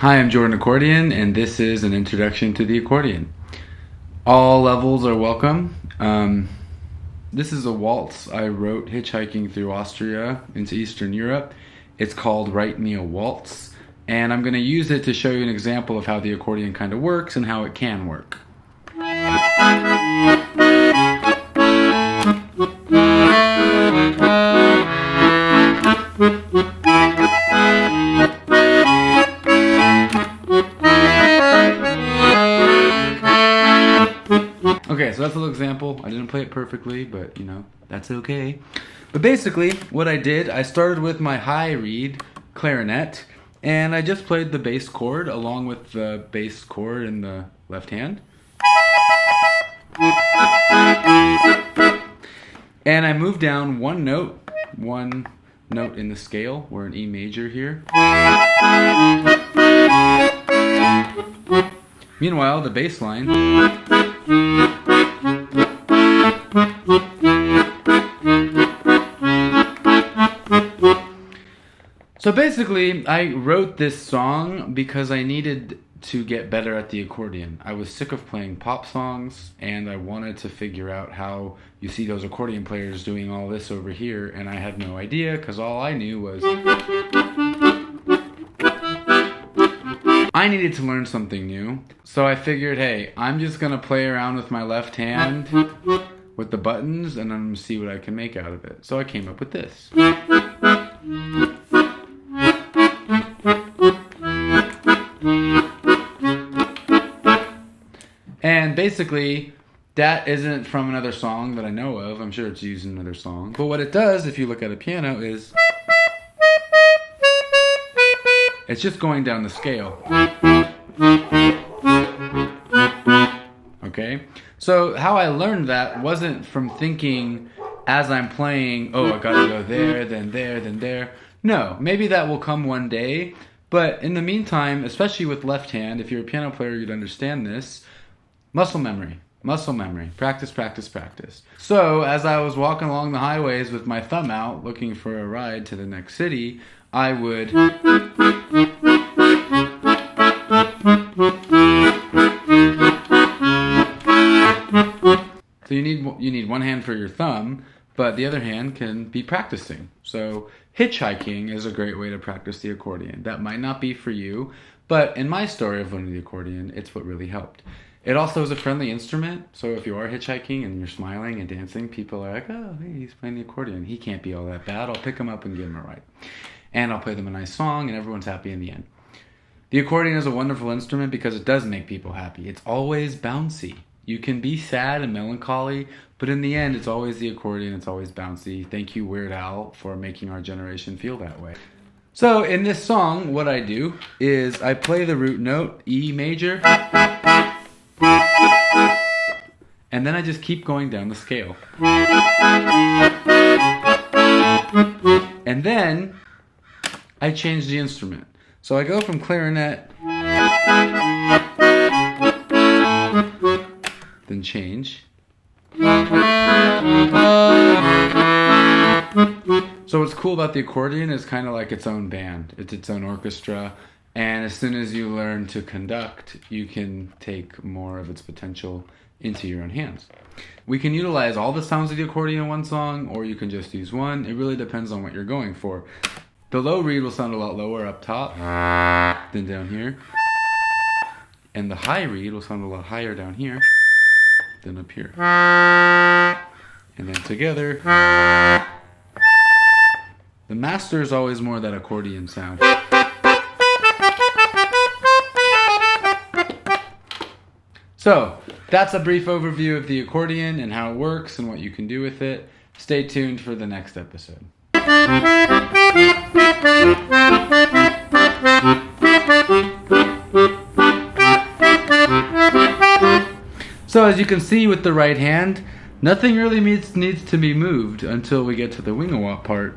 Hi, I'm Jordan Accordion, and this is an introduction to the accordion. All levels are welcome. This is a waltz I wrote hitchhiking through Austria into Eastern Europe. It's called Write Me a Waltz, and I'm going to use it to show you an example of how the accordion kind of works and how it can work. Okay, so that's a little example. I didn't play it perfectly, but that's okay. But basically, what I did, I started with my high reed clarinet, and I just played the bass chord along with the bass chord in the left hand. And I moved down one note in the scale. We're in E major here. Meanwhile, the bass line. So basically, I wrote this song because I needed to get better at the accordion. I was sick of playing pop songs, and I wanted to figure out how you see those accordion players doing all this over here, and I had no idea because all I knew was I needed to learn something new. So I figured, hey, I'm just going to play around with my left hand with the buttons, and I'm going to see what I can make out of it. So I came up with this. And basically, that isn't from another song that I know of. I'm sure it's used in another song. But what it does, if you look at a piano, is it's just going down the scale. Okay? So how I learned that wasn't from thinking as I'm playing, oh, I gotta go there, then there, then there. No, maybe that will come one day. But in the meantime, especially with left hand, if you're a piano player, you'd understand this. Muscle memory. Practice, practice, practice. So as I was walking along the highways with my thumb out, looking for a ride to the next city, I would So you need one hand for your thumb, but the other hand can be practicing. So hitchhiking is a great way to practice the accordion. That might not be for you, but in my story of learning the accordion, it's what really helped. It also is a friendly instrument, so if you are hitchhiking and you're smiling and dancing, people are like, oh, hey, he's playing the accordion. He can't be all that bad. I'll pick him up and give him a ride. And I'll play them a nice song, and everyone's happy in the end. The accordion is a wonderful instrument because it does make people happy. It's always bouncy. You can be sad and melancholy, but in the end, it's always the accordion. It's always bouncy. Thank you, Weird Al, for making our generation feel that way. So in this song, what I do is I play the root note, E major, and then I just keep going down the scale. And then I change the instrument. So I go from clarinet, then change. So what's cool about the accordion is kind of like its own band. It's its own orchestra. And as soon as you learn to conduct, you can take more of its potential into your own hands. We can utilize all the sounds of the accordion in one song, or you can just use one. It really depends on what you're going for. The low reed will sound a lot lower up top than down here. And the high reed will sound a lot higher down here than up here. And then together, the master is always more that accordion sound. So, that's a brief overview of the accordion and how it works and what you can do with it. Stay tuned for the next episode. So as you can see with the right hand, nothing really needs to be moved until we get to the wing-a-wop part.